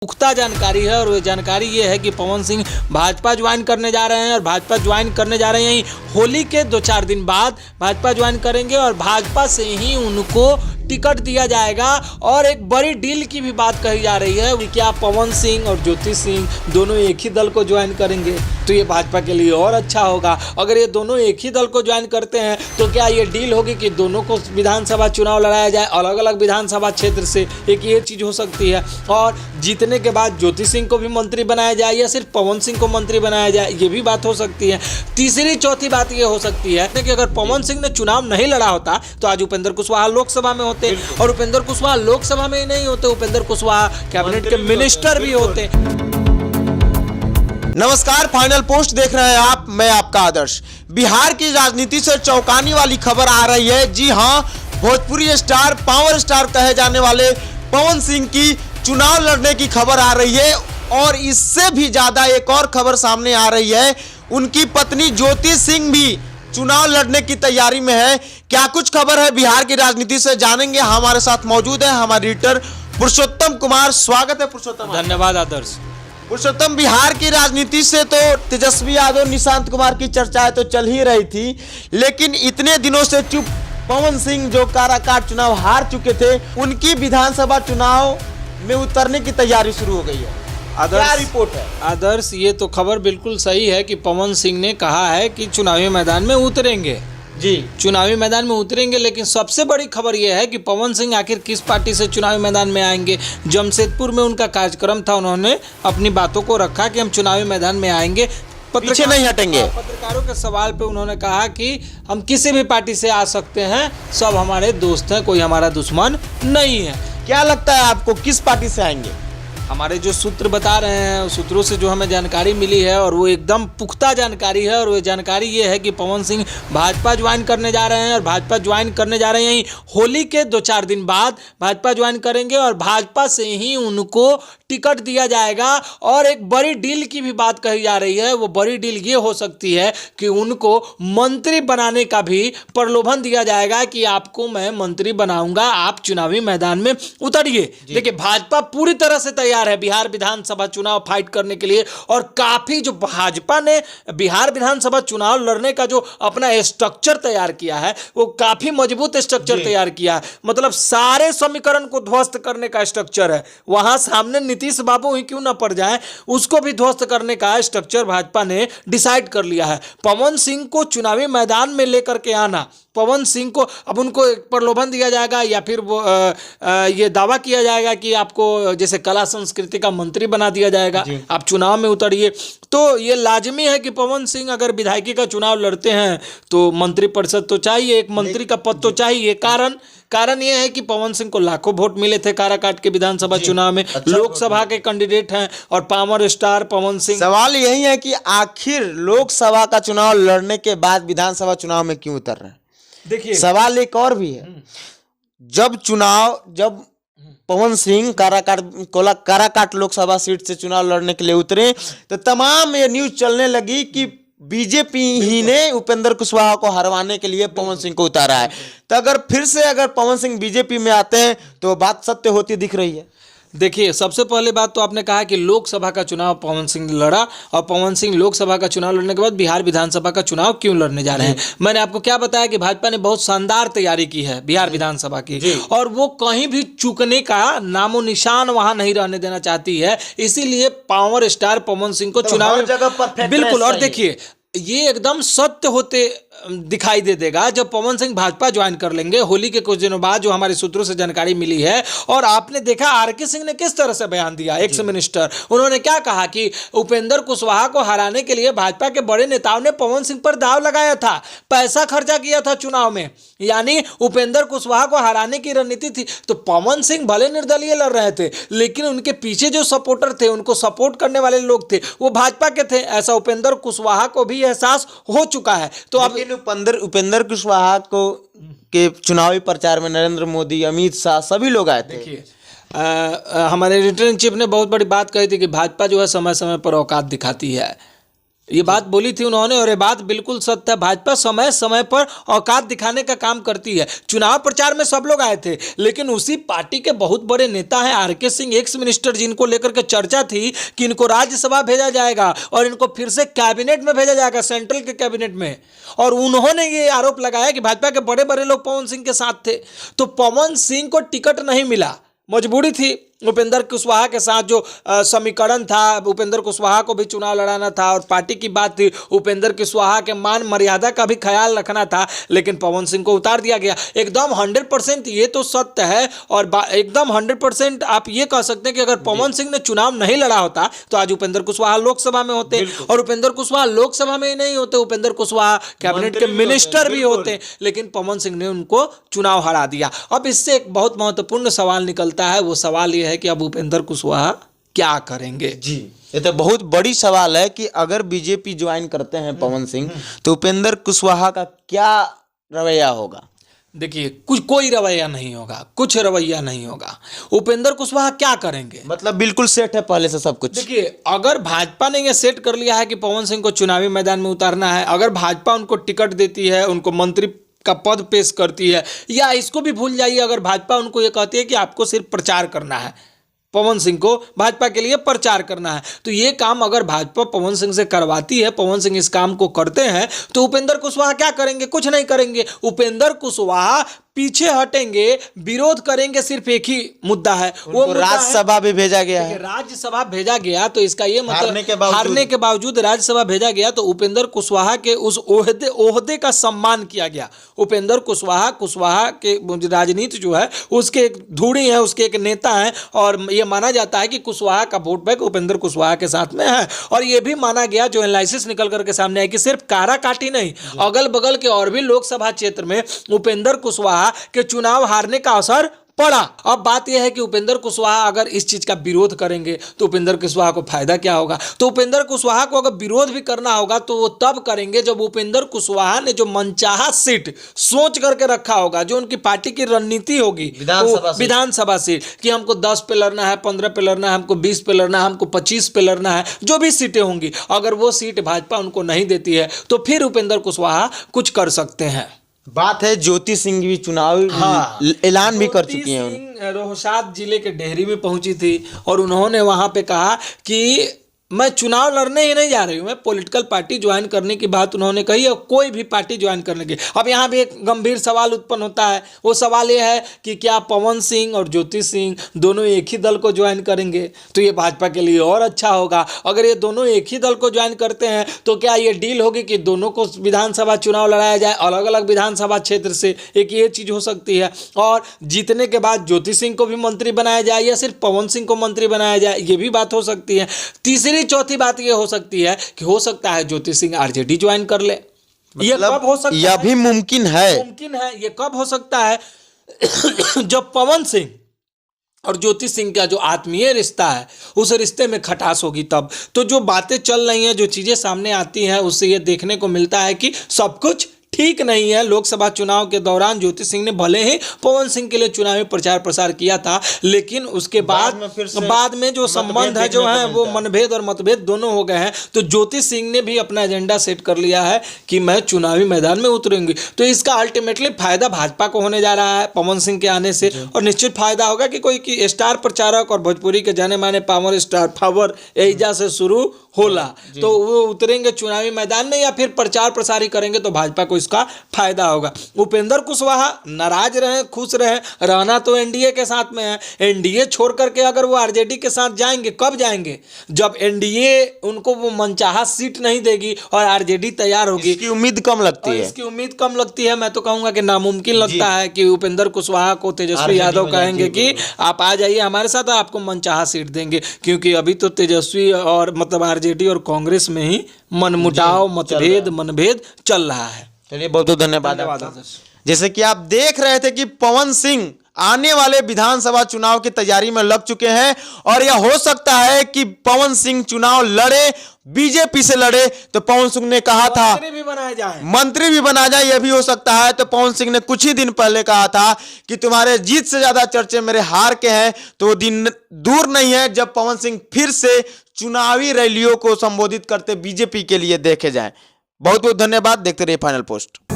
पुख्ता जानकारी है और वो जानकारी ये है कि पवन सिंह भाजपा ज्वाइन करने जा रहे हैं और भाजपा ज्वाइन करने जा रहे हैं यही होली के 2-4 दिन बाद भाजपा ज्वाइन करेंगे और भाजपा से ही उनको टिकट दिया जाएगा। और एक बड़ी डील की भी बात कही जा रही है कि क्या पवन सिंह और ज्योति सिंह दोनों एक ही दल को ज्वाइन करेंगे तो ये भाजपा के लिए और अच्छा होगा। अगर ये दोनों एक ही दल को ज्वाइन करते हैं तो क्या ये डील होगी कि दोनों को विधानसभा चुनाव लड़ाया जाए अलग अलग विधानसभा क्षेत्र से, एक ये चीज़ हो सकती है। और जीतने के बाद ज्योति सिंह को भी मंत्री बनाया जाए या सिर्फ पवन सिंह को मंत्री बनाया जाए, ये भी बात हो सकती है। तीसरी चौथी बात ये हो सकती है कि अगर पवन सिंह ने चुनाव नहीं लड़ा होता तो आज उपेंद्र कुशवाहा लोकसभा में होते और उपेंद्र कुशवाहा लोकसभा में ही नहीं होते, उपेंद्र कुशवाहा कैबिनेट के मिनिस्टर भी होते। नमस्कार, फाइनल पोस्ट देख रहे हैं आप, मैं आपका आदर्श। बिहार की राजनीति से चौंकाने वाली खबर आ रही है। जी हां, भोजपुरी स्टार, पावर स्टार कहे जाने वाले पवन सिंह की चुनाव लड़ने की खबर आ रही है। और इससे भी ज्यादा एक और खबर सामने आ रही है, उनकी पत्नी ज्योति सिंह भी चुनाव लड़ने की तैयारी में है। क्या कुछ खबर है बिहार की राजनीति से, जानेंगे। हमारे साथ मौजूद है हमारे एडिटर पुरुषोत्तम कुमार। स्वागत है पुरुषोत्तम। धन्यवाद आदर्श। पुरुषोत्तम, बिहार की राजनीति से तो तेजस्वी यादव, निशांत कुमार की चर्चाएं तो चल ही रही थी, लेकिन इतने दिनों से चुप पवन सिंह जो काराकाट चुनाव हार चुके थे, उनकी विधानसभा चुनाव में उतरने की तैयारी शुरू हो गई है। क्या रिपोर्ट है आदर्श? ये तो खबर बिल्कुल सही है कि पवन सिंह ने कहा है कि चुनावी मैदान में उतरेंगे। जी, चुनावी मैदान में उतरेंगे, लेकिन सबसे बड़ी खबर यह है कि पवन सिंह आखिर किस पार्टी से चुनावी मैदान में आएंगे। जमशेदपुर में उनका कार्यक्रम था, उन्होंने अपनी बातों को रखा कि हम चुनावी मैदान में आएंगे, पीछे नहीं हटेंगे। पत्रकारों के सवाल पे उन्होंने कहा कि हम किसी भी पार्टी से आ सकते हैं, सब हमारे दोस्त हैं, कोई हमारा दुश्मन नहीं है। क्या लगता है आपको, किस पार्टी से आएंगे? हमारे जो सूत्र बता रहे हैं, सूत्रों से जो हमें जानकारी मिली है और वो एकदम पुख्ता जानकारी है और वो जानकारी ये है कि पवन सिंह भाजपा ज्वाइन करने जा रहे हैं और भाजपा ज्वाइन करने जा रहे हैं यही होली के 2-4 दिन बाद भाजपा ज्वाइन करेंगे और भाजपा से ही उनको टिकट दिया जाएगा। और एक बड़ी डील की भी बात कही जा रही है, वो बड़ी डील ये हो सकती है कि उनको मंत्री बनाने का भी प्रलोभन दिया जाएगा कि आपको मैं मंत्री बनाऊंगा, आप चुनावी मैदान में उतरिए। देखिए, भाजपा पूरी तरह से तैयार है बिहार विधानसभा चुनाव फाइट करने के लिए। और काफी जो भाजपा ने बिहार विधानसभा चुनाव लड़ने का जो अपना स्ट्रक्चर तैयार किया है, वो काफी मजबूत स्ट्रक्चर तैयार किया है। मतलब सारे समीकरण को ध्वस्त करने का स्ट्रक्चर है। वहां सामने नीतीश बाबू ही क्यों ना पड़ जाए, उसको भी ध्वस्त करने का स्ट्रक्चर भाजपा ने डिसाइड कर लिया है। पवन सिंह को चुनावी मैदान में लेकर के आना, पवन सिंह को अब उनको एक प्रलोभन दिया जाएगा या फिर वो ये दावा किया जाएगा कि आपको जैसे कला संस्कृति का मंत्री बना दिया जाएगा, आप चुनाव में उतरिए। तो ये लाजमी है कि पवन सिंह अगर विधायकी का चुनाव लड़ते हैं तो मंत्री परिषद तो चाहिए, एक मंत्री का पद तो चाहिए। कारण ये है कि पवन सिंह को लाखों वोट मिले थे काराकाट के विधानसभा चुनाव में, लोकसभा के कैंडिडेट हैं और पावर स्टार पवन सिंह। सवाल यही है कि आखिर लोकसभा का चुनाव लड़ने के बाद विधानसभा चुनाव में क्यों उतर रहे हैं? देखिए, सवाल एक और भी है, जब पवन सिंह काराकाट लोकसभा सीट से चुनाव लड़ने के लिए उतरे तो तमाम ये न्यूज चलने लगी कि बीजेपी ही ने उपेंद्र कुशवाहा को हरवाने के लिए पवन सिंह को उतारा है। तो अगर पवन सिंह बीजेपी में आते हैं तो बात सत्य होती दिख रही है। देखिए, सबसे पहले बात तो आपने कहा कि लोकसभा का चुनाव पवन सिंह लड़ा और पवन सिंह लोकसभा का चुनाव लड़ने के बाद बिहार विधानसभा का चुनाव क्यों लड़ने जा रहे हैं। मैंने आपको क्या बताया कि भाजपा ने बहुत शानदार तैयारी की है बिहार विधानसभा की और वो कहीं भी चूकने का नामो निशान वहां नहीं रहने देना चाहती है। इसीलिए पावर स्टार पवन सिंह को चुनाव बिल्कुल, और देखिए ये एकदम सत्य होते दिखाई देगा जब पवन सिंह भाजपा ज्वाइन कर लेंगे होली के कुछ दिनों बाद, जो हमारे सूत्रों से जानकारी मिली है। और आपने देखा आरके सिंह ने किस तरह से बयान दिया, एक्स मिनिस्टर, उन्होंने क्या कहा कि उपेंद्र कुशवाहा को हराने के लिए भाजपा के बड़े नेताओं ने पवन सिंह पर दाव लगाया था, पैसा खर्चा किया था चुनाव में, यानी उपेंद्र कुशवाहा को हराने की रणनीति थी। तो पवन सिंह भले निर्दलीय लड़ रहे थे, लेकिन उनके पीछे जो सपोर्टर थे, उनको सपोर्ट करने वाले लोग थे, वो भाजपा के थे। ऐसा उपेंद्र कुशवाहा को भी एहसास हो चुका है। तो अब उपेंद्र कुशवाहा को के चुनावी प्रचार में नरेंद्र मोदी, अमित शाह, सभी लोग आए थे। देखिए, हमारे एडिटर इन चीफ ने बहुत बड़ी बात कही थी कि भाजपा जो है समय समय पर औकात दिखाती है। ये बात बोली थी उन्होंने और ये बात बिल्कुल सत्य है। भाजपा समय समय पर औकात दिखाने का काम करती है। चुनाव प्रचार में सब लोग आए थे, लेकिन उसी पार्टी के बहुत बड़े नेता हैं आरके सिंह, एक्स मिनिस्टर, जिनको लेकर के चर्चा थी कि इनको राज्यसभा भेजा जाएगा और इनको फिर से कैबिनेट में भेजा जाएगा, सेंट्रल के कैबिनेट में। और उन्होंने ये आरोप लगाया कि भाजपा के बड़े बड़े लोग पवन सिंह के साथ थे। तो पवन सिंह को टिकट नहीं मिला, मजबूरी थी। उपेंद्र कुशवाहा के साथ जो समीकरण था, उपेंद्र कुशवाहा को भी चुनाव लड़ाना था और पार्टी की बात थी, उपेंद्र कुशवाहा के मान मर्यादा का भी ख्याल रखना था, लेकिन पवन सिंह को उतार दिया गया। एकदम 100% ये तो सत्य है और एकदम 100% आप ये कह सकते हैं कि अगर पवन सिंह ने चुनाव नहीं लड़ा होता तो आज उपेंद्र कुशवाहा लोकसभा में होते, और उपेंद्र कुशवाहा लोकसभा में ही नहीं होते, उपेंद्र कुशवाहा कैबिनेट के मिनिस्टर भी होते, लेकिन पवन सिंह ने उनको चुनाव हरा दिया। अब इससे एक बहुत महत्वपूर्ण सवाल निकलता है, वो सवाल ये है कि अब उपेंद्र कुशवाहा क्या करेंगे। जी, ये तो बहुत बड़ी सवाल है कि अगर बीजेपी ज्वाइन करते हैं पवन सिंह तो उपेंद्र कुशवाहा का क्या रवैया होगा। देखिए, कोई रवैया नहीं होगा, कुछ रवैया नहीं होगा। उपेंद्र कुशवाहा क्या करेंगे, मतलब बिल्कुल सेट है पहले से सब कुछ। देखिए, अगर भाजपा ने ये सेट कर लिया है कि पवन सिंह को चुनावी मैदान में उतारना है, अगर भाजपा उनको टिकट देती है, उनको मंत्री का पद पेश करती है, या इसको भी भूल जाइए, अगर भाजपा उनको ये कहती है कि आपको सिर्फ प्रचार करना है, पवन सिंह को भाजपा के लिए प्रचार करना है, तो ये काम अगर भाजपा पवन सिंह से करवाती है, पवन सिंह इस काम को करते हैं, तो उपेंद्र कुशवाहा क्या करेंगे, कुछ नहीं करेंगे। उपेंद्र कुशवाहा पीछे हटेंगे, विरोध करेंगे, सिर्फ एक ही मुद्दा है, वो राज्यसभा भी भेजा गया है। राज्यसभा भेजा गया तो इसका ये मतलब हारने के बावजूद राज्यसभा भेजा गया, तो उपेंद्र कुशवाहा के उस ओहदे का सम्मान किया गया। उपेंद्र कुशवाहा के राजनीति जो है उसके एक धुरी है, उसके एक नेता हैं, और ये माना जाता है कि कुशवाहा का वोट बैंक उपेंद्र कुशवाहा के साथ में है। और ये भी माना गया, जो एनालिसिस निकल करके सामने है, कि सिर्फ काराकाटी नहीं, अगल बगल के और भी लोकसभा क्षेत्र में उपेंद्र कुशवाहा के चुनाव हारने का असर पड़ा। अब बात यह है कि उपेंद्र कुशवाहा अगर इस चीज का विरोध करेंगे तो उपेंद्र कुशवाहा को फायदा क्या होगा। तो उपेंद्र कुशवाहा को अगर विरोध भी करना होगा तो वो तब करेंगे जब उपेंद्र कुशवाहा ने जो मनचाहा सीट सोच करके रखा होगा, जो उनकी पार्टी की रणनीति होगी विधानसभा सीट, कि हमको 10 पे लड़ना है, 15 पे लड़ना है, हमको 20 पे लड़ना है, हमको 25 पे लड़ना है, जो भी सीटें होंगी, अगर वो सीट भाजपा उनको नहीं देती है तो फिर उपेंद्र कुशवाहा कुछ कर सकते हैं। बात है ज्योति सिंह भी चुनाव ऐलान भी कर चुकी हैं। रोहसाद जिले के डेहरी में पहुंची थी और उन्होंने वहां पे कहा कि मैं चुनाव लड़ने ही नहीं जा रही हूँ, मैं पॉलिटिकल पार्टी ज्वाइन करने की बात उन्होंने कही, और कोई भी पार्टी ज्वाइन करने की। अब यहाँ भी एक गंभीर सवाल उत्पन्न होता है, वो सवाल ये है कि क्या पवन सिंह और ज्योति सिंह दोनों एक ही दल को ज्वाइन करेंगे, तो ये भाजपा के लिए और अच्छा होगा। अगर ये दोनों एक ही दल को ज्वाइन करते हैं तो क्या ये डील होगी कि दोनों को विधानसभा चुनाव लड़ाया जाए अलग अलग विधानसभा क्षेत्र से, एक ये चीज़ हो सकती है। और जीतने के बाद ज्योति सिंह को भी मंत्री बनाया जाए या सिर्फ पवन सिंह को मंत्री बनाया जाए, ये भी बात हो सकती है। तीसरी चौथी बात ये हो सकती है कि हो सकता है ज्योति सिंह आरजेडी ज्वाइन कर ले। ये कब हो सकता है, यह भी मुमकिन है। ये कब हो सकता है जब पवन सिंह और ज्योति सिंह का जो आत्मीय रिश्ता है उस रिश्ते में खटास होगी तब। तो जो बातें चल रही हैं, जो चीजें सामने आती हैं, उससे ये देखने को मिलता है कि सब कुछ ठीक नहीं है। लोकसभा चुनाव के दौरान ज्योति सिंह ने भले ही पवन सिंह के लिए चुनावी प्रचार प्रसार किया था, लेकिन उसके बाद में जो संबंध है जो है वो मनभेद और मतभेद दोनों हो गए हैं। तो ज्योति सिंह ने भी अपना एजेंडा सेट कर लिया है कि मैं चुनावी मैदान में उतरूंगी। तो इसका अल्टीमेटली फायदा भाजपा को होने जा रहा है पवन सिंह के आने से, और निश्चित फायदा होगा कि कोई स्टार प्रचारक और भोजपुरी के जाने माने पावर स्टार पावर एजा से शुरू होला, तो वो उतरेंगे चुनावी मैदान में या फिर प्रचार प्रसार ही करेंगे, तो भाजपा को इसका फायदा होगा। उपेंद्र कुशवाहा नाराज रहे, खुश रहे, रहना तो एनडीए के साथ में है। एनडीए छोड़ करके अगर वो आरजेडी के साथ जाएंगे, कब जाएंगे, जब एनडीए उनको वो मनचाहा सीट नहीं देगी और आरजेडी तैयार होगी। इसकी उम्मीद कम लगती है। मैं तो कहूंगा कि नामुमकिन लगता है कि उपेंद्र कुशवाहा को तेजस्वी यादव कहेंगे कि आप आ जाइए हमारे साथ, आपको मनचाहा सीट देंगे, क्योंकि अभी तो तेजस्वी और मतलब आरजेडी और कांग्रेस में ही मनमुटाव मनभेद चल रहा है। चलिए, बहुत बहुत धन्यवाद। जैसे कि आप देख रहे थे कि पवन सिंह आने वाले विधानसभा चुनाव की तैयारी में लग चुके हैं और यह हो सकता है कि पवन सिंह चुनाव लड़े, बीजेपी से लड़े। तो पवन सिंह ने कहा था मंत्री भी बना जाए, यह भी हो सकता है। तो पवन सिंह ने कुछ ही दिन पहले कहा था कि तुम्हारे जीत से ज्यादा चर्चे मेरे हार के हैं। तो वो दिन दूर नहीं है जब पवन सिंह फिर से चुनावी रैलियों को संबोधित करते बीजेपी के लिए देखे जाएं। बहुत बहुत धन्यवाद। देखते रहिए फाइनल पोस्ट।